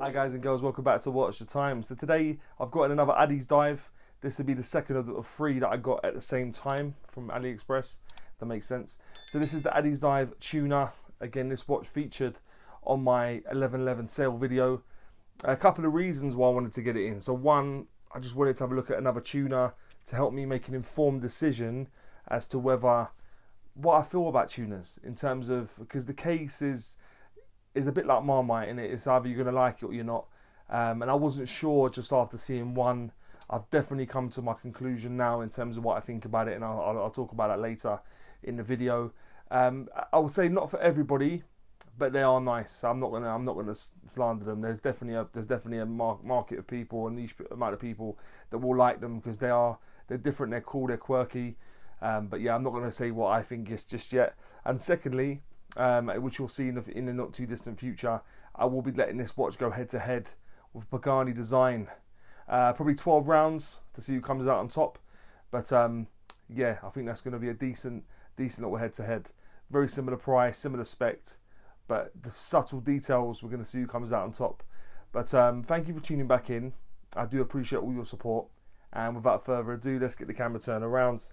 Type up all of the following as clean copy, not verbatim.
Hi guys and girls, welcome back to Watch the Time. So today I've got another Addiesdive. This will be the second of the three that I got at the same time from AliExpress. If that makes sense. So this is the Addiesdive tuner. Again, this watch featured on my 11/11 sale video. A couple of reasons why I wanted to get it in. So one, I just wanted to have a look at another tuner to help me make an informed decision as to whether what I feel about tuners in terms of, because the case is a bit like Marmite, and it's either you're going to like it or you're not. And I wasn't sure just after seeing one. I've definitely come to my conclusion now in terms of what I think about it, and I'll talk about that later in the video. I would say not for everybody, but they are nice. I'm not gonna slander them. There's definitely a market of people, a niche amount of people that will like them because they're different, they're cool, they're quirky. But yeah, I'm not gonna say what I think is just yet. And secondly, which you'll see in the not too distant future, I will be letting this watch go head to head with Pagani Design. Probably 12 rounds to see who comes out on top. But yeah, I think that's going to be a decent little head to head. Very similar price, similar spec, but the subtle details, we're going to see who comes out on top. But thank you for tuning back in. I do appreciate all your support. And without further ado, let's get the camera turned around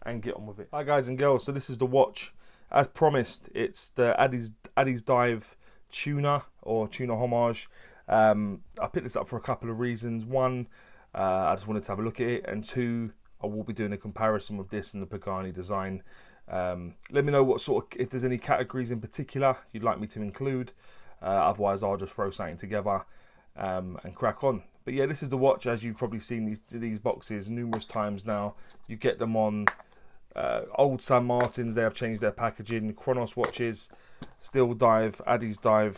and get on with it. Hi guys and girls, so this is the watch. As promised, it's the Addiesdive tuner or tuner homage. I picked this up for a couple of reasons. One, I just wanted to have a look at it, and two, I will be doing a comparison with this and the Pagani Design. Let me know what if there's any categories in particular you'd like me to include. Otherwise, I'll just throw something together and crack on. But yeah, this is the watch. As you've probably seen these boxes numerous times now. You get them on old San Martins. They have changed their packaging. Chronos watches, Steel Dive, Addiesdive.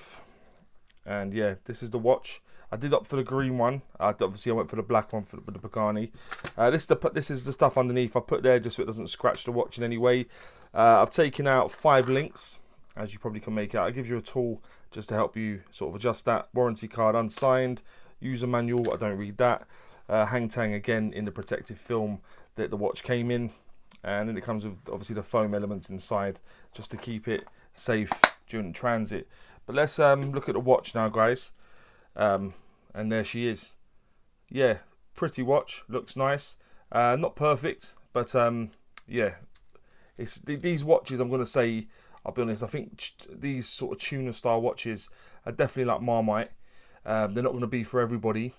And yeah, this is the watch. I did opt for the green one. Obviously, I went for the black one with the Pagani. This is the stuff underneath. I put there just so it doesn't scratch the watch in any way. I've taken out 5 links, as you probably can make out. It gives you a tool just to help you sort of adjust that. Warranty card unsigned. User manual. I don't read that. Hang tang again in the protective film that the watch came in. And then it comes with obviously the foam elements inside just to keep it safe during transit. But let's look at the watch now, guys. And there she is. Yeah, pretty watch. Looks nice. Not perfect, but yeah. These watches, I'm going to say, I'll be honest, I think these sort of tuner style watches are definitely like Marmite. They're not going to be for everybody.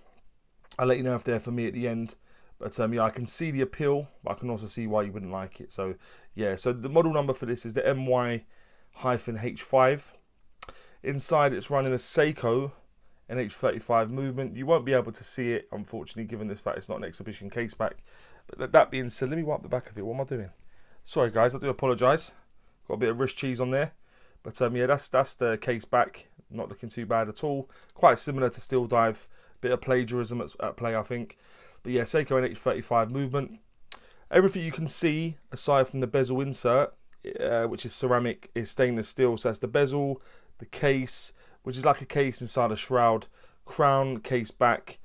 I'll let you know if they're for me at the end. But yeah, I can see the appeal, but I can also see why you wouldn't like it. So yeah, so the model number for this is the MY-H5. Inside, it's running a Seiko NH35 movement. You won't be able to see it, unfortunately, given this fact it's not an exhibition case back. But that being said, let me wipe the back of it. What am I doing? Sorry, guys, I do apologise. Got a bit of wrist cheese on there. But yeah, that's the case back. Not looking too bad at all. Quite similar to Steel Dive. Bit of plagiarism at play, I think. But yeah, Seiko NH35 movement. Everything you can see, aside from the bezel insert, which is ceramic, is stainless steel. So that's the bezel, the case, which is like a case inside a shroud, crown, case back.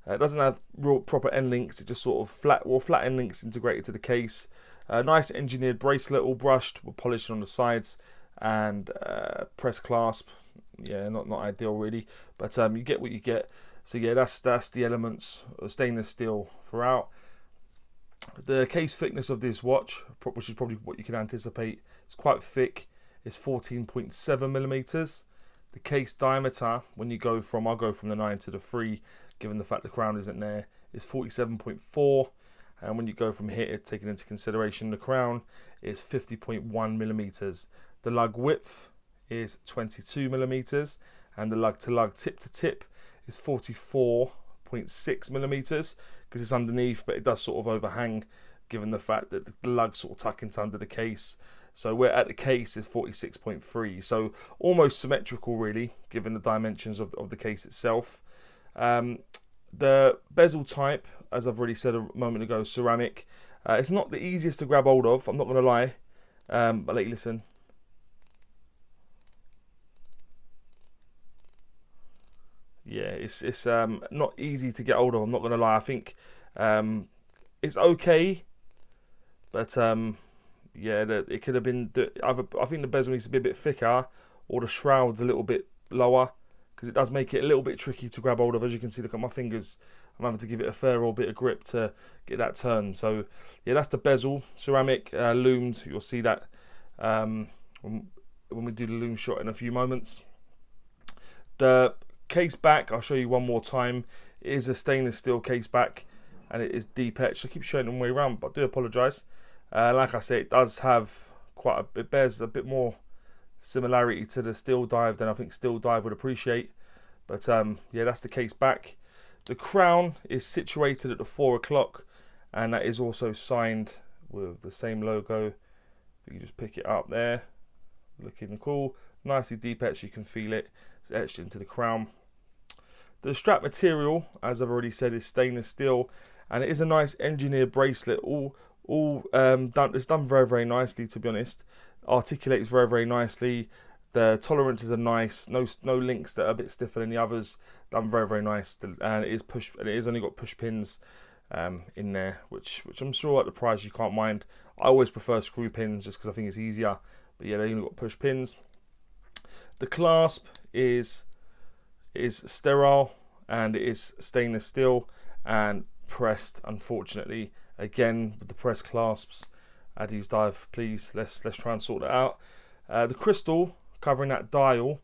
It doesn't have real proper end links. It just sort of flat end links integrated to the case. Nice engineered bracelet, all brushed with polishing on the sides, and press clasp. Yeah, not ideal really, but you get what you get. So yeah, that's the elements of stainless steel throughout. The case thickness of this watch, which is probably what you can anticipate, it's quite thick. It's 14.7 millimeters. The case diameter, when you go from, I'll go from the 9 to the 3, given the fact the crown isn't there, is 47.4. And when you go from here, taking into consideration the crown, it's 50.1 millimeters. The lug width is 22 millimeters, and the lug to lug, tip to tip, is 44.6 millimeters, because it's underneath, but it does sort of overhang, given the fact that the lug sort of tuck into under the case. So we're at the case is 46.3, so almost symmetrical really, given the dimensions of the case itself. The bezel type, as I've already said a moment ago, ceramic. It's not the easiest to grab hold of, I'm not going to lie, but let you listen. Yeah, it's not easy to get hold of, I'm not going to lie. I think it's okay, but yeah, it could have been. I think the bezel needs to be a bit thicker, or the shroud's a little bit lower, because it does make it a little bit tricky to grab hold of. As you can see, look at my fingers. I'm having to give it a fair old bit of grip to get that turn. So yeah, that's the bezel, ceramic, loomed. You'll see that when we do the loom shot in a few moments. The case back, I'll show you one more time. It is a stainless steel case back, and it is deep etched. I keep showing it the way around, but I do apologise. Like I say, it does have it bears a bit more similarity to the steel dive than I think steel dive would appreciate. But yeah, that's the case back. The crown is situated at the 4 o'clock, and that is also signed with the same logo. You can just pick it up there, looking cool, nicely deep etched. You can feel it. It's etched into the crown. The strap material, as I've already said, is stainless steel, and it is a nice engineered bracelet. It's done very, very nicely, to be honest. Articulates very, very nicely. The tolerances are nice. No links that are a bit stiffer than the others. Done very, very nice. And it is only got push pins in there, which I'm sure at the price you can't mind. I always prefer screw pins just because I think it's easier. But yeah, they only got push pins. The clasp is sterile, and it is stainless steel and pressed. Unfortunately, again with the pressed clasps, Addiesdive, please let's try and sort that out. The crystal covering that dial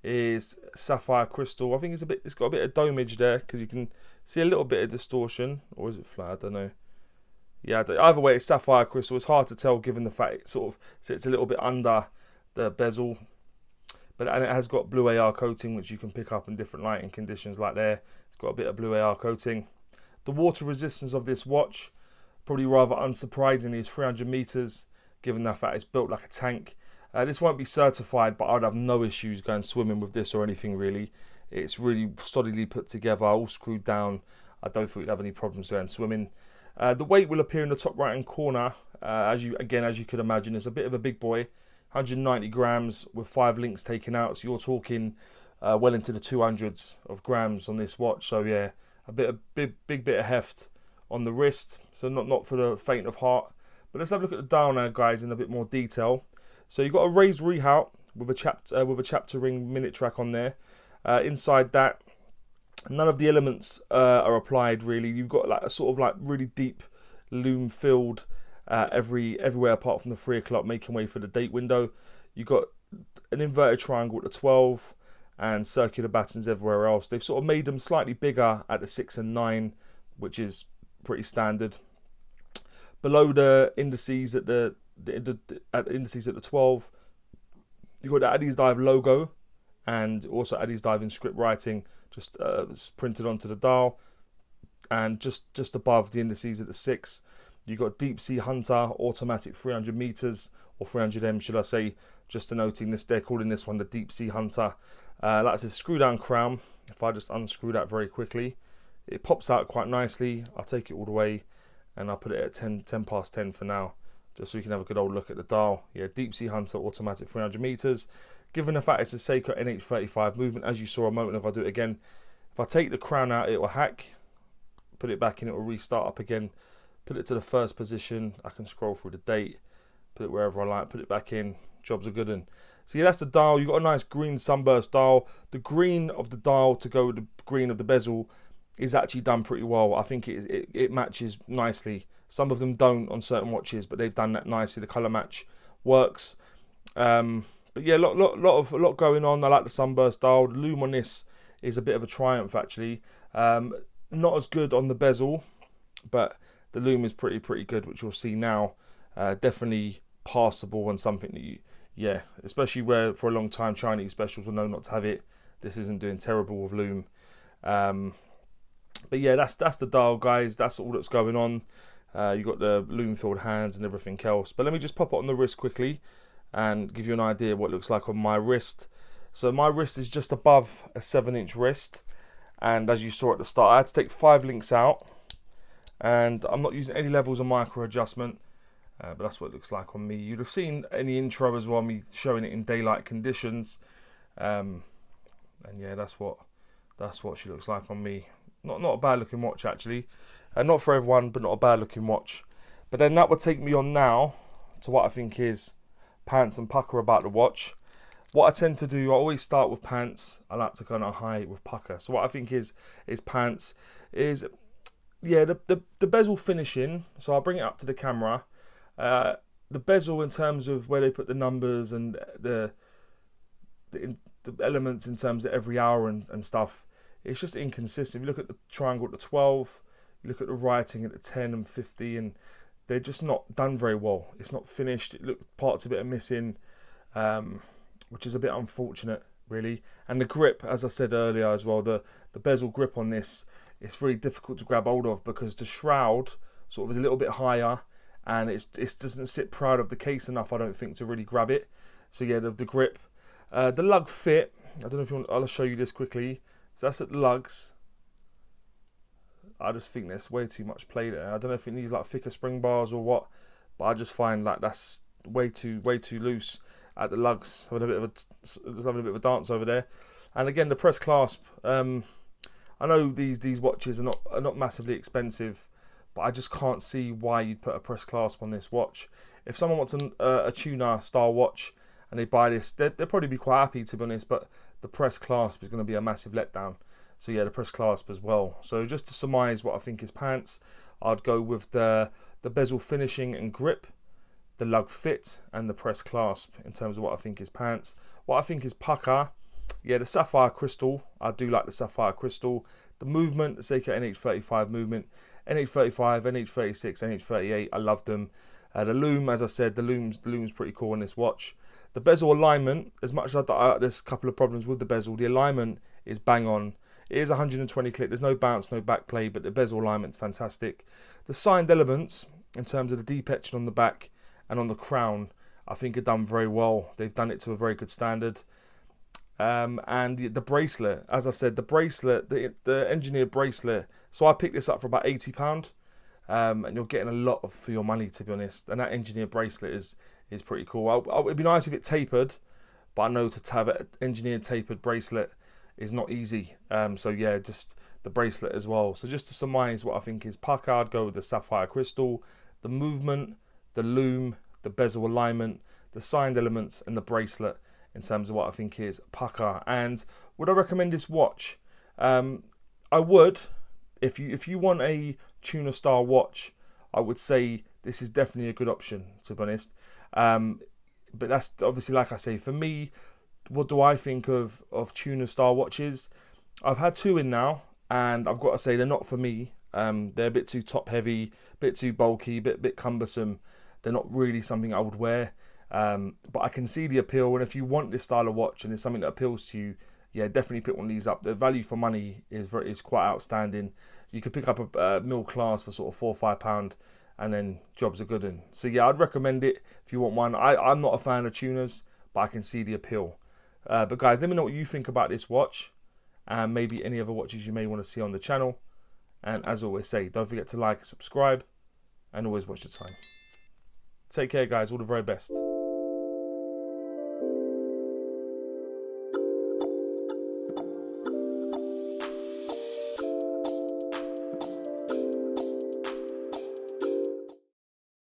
is sapphire crystal. I think it's got a bit of domage there because you can see a little bit of distortion, or is it flat? I don't know. Yeah, either way, it's sapphire crystal. It's hard to tell given the fact it sort of sits a little bit under the bezel, and it has got blue AR coating, which you can pick up in different lighting conditions like there. It's got a bit of blue AR coating. The water resistance of this watch, probably rather unsurprisingly, is 300 meters, given the fact it's built like a tank. This won't be certified, but I'd have no issues going swimming with this or anything really. It's really solidly put together, all screwed down. I don't think we'd have any problems going swimming. The weight will appear in the top right hand corner. As you could imagine, it's a bit of a big boy, 190 grams with 5 links taken out. So you're talking well into the 200s of grams on this watch. So yeah, big bit of heft on the wrist. So not for the faint of heart. But let's have a look at the dial now, guys, in a bit more detail. So you've got a raised rehaut with a chapter ring minute track on there. Inside that, none of the elements are applied really. You've got like a sort of like really deep loom filled everywhere apart from the 3 o'clock, making way for the date window. You've got an inverted triangle at the 12 and circular battens everywhere else. They've sort of made them slightly bigger at the 6 and 9, which is pretty standard. Below the indices at the indices at the 12, you've got the Addiesdive logo and also Addiesdive in script writing, just printed onto the dial. And just above the indices at the 6, you've got Deep Sea Hunter automatic 300 meters, or 300M should I say, just denoting this. They're calling this one the Deep Sea Hunter. That's a screw down crown. If I just unscrew that very quickly, it pops out quite nicely. I'll take it all the way and I'll put it at 10 past 10 for now, just so you can have a good old look at the dial. Yeah, Deep Sea Hunter automatic 300 meters. Given the fact it's a Seiko NH35 movement, as you saw a moment, if I do it again, if I take the crown out, it will hack. Put it back in, it will restart up again. Put it to the first position. I can scroll through the date, put it wherever I like, put it back in. Jobs are good. And so yeah, that's the dial. You've got a nice green sunburst dial. The green of the dial to go with the green of the bezel is actually done pretty well. I think it matches nicely. Some of them don't on certain watches, but they've done that nicely. The colour match works. But yeah, a lot going on. I like the sunburst dial. The loom on this is a bit of a triumph actually. Not as good on the bezel, but the loom is pretty good, which you'll see now. Definitely passable and something that especially where for a long time Chinese specials will know not to have it. This isn't doing terrible with loom. But yeah, that's the dial, guys. That's all that's going on. You've got the loom filled hands and everything else. But let me just pop it on the wrist quickly and give you an idea of what it looks like on my wrist. So my wrist is just above a 7-inch wrist, and as you saw at the start, I had to take 5 links out, and I'm not using any levels of micro adjustment, but that's what it looks like on me. You'd have seen any intro as well, me showing it in daylight conditions, and yeah, that's what she looks like on me. Not a bad looking watch actually, not for everyone, but not a bad looking watch. But then that would take me on now to what I think is pants and pucker about the watch. What I tend to do, I always start with pants. I like to kind of hide with pukka. So what I think is pants is, yeah, the bezel finishing. So I'll bring it up to the camera. The bezel in terms of where they put the numbers and the elements in terms of every hour and stuff, it's just inconsistent. If you look at the triangle at the 12, you look at the writing at the 10 and 50, and they're just not done very well. It's not finished. It looks, parts of it are missing, which is a bit unfortunate, really. And the grip, as I said earlier as well, the bezel grip on this, it's really difficult to grab hold of because the shroud sort of is a little bit higher, and it doesn't sit proud of the case enough, I don't think, to really grab it. So yeah, the grip. The lug fit, I don't know if you want, I'll show you this quickly. So that's at the lugs. I just think there's way too much play there. I don't know if it needs like thicker spring bars or what, but I just find like that's way too loose at the lugs. Having a bit of a dance over there. And again, the press clasp. I know these watches are not massively expensive, but I just can't see why you'd put a press clasp on this watch. If someone wants a tuner style watch and they buy this, they'll probably be quite happy, to be honest, but the press clasp is going to be a massive letdown. So yeah, the press clasp as well. So just to surmise what I think is pants, I'd go with the bezel finishing and grip, the lug fit, and the press clasp in terms of what I think is pants. What I think is pukka, yeah, the Sapphire crystal. I do like the Sapphire crystal. The movement, the Seiko NH35 movement, NH35, NH36, NH38, I love them. The loom, as I said, the loom's pretty cool on this watch. The bezel alignment, as much as there's a couple of problems with the bezel, the alignment is bang on. It is 120 click, there's no bounce, no back play, but the bezel alignment's fantastic. The signed elements, in terms of the deep etching on the back and on the crown, I think are done very well. They've done it to a very good standard. And the bracelet, as I said, the bracelet, the engineered bracelet, so I picked this up for about £80. And you're getting a lot for your money, to be honest. And that engineered bracelet is pretty cool. It'd be nice if it tapered, but I know to have an engineered tapered bracelet is not easy. So yeah, just the bracelet as well. So just to surmise what I think is pukka, I'd go with the Sapphire crystal, the movement, the loom, the bezel alignment, the signed elements, and the bracelet in terms of what I think is pukka. And would I recommend this watch? I would. If you want a tuner style watch, I would say this is definitely a good option, to be honest. But that's obviously, like I say, for me, what do I think of tuner style watches? I've had two in now, and I've got to say they're not for me. They're a bit too top heavy, a bit too bulky, a bit cumbersome. They're not really something I would wear. But I can see the appeal, and if you want this style of watch and it's something that appeals to you, yeah, definitely pick one of these up. The value for money is quite outstanding. You could pick up a middle class for sort of £4 or £5, and then jobs are good. And so yeah, I'd recommend it if you want one. I'm not a fan of tuners, but I can see the appeal. But guys, let me know what you think about this watch, and maybe any other watches you may want to see on the channel. And as always say, don't forget to like and subscribe, and always watch your time. Take care, guys. All the very best.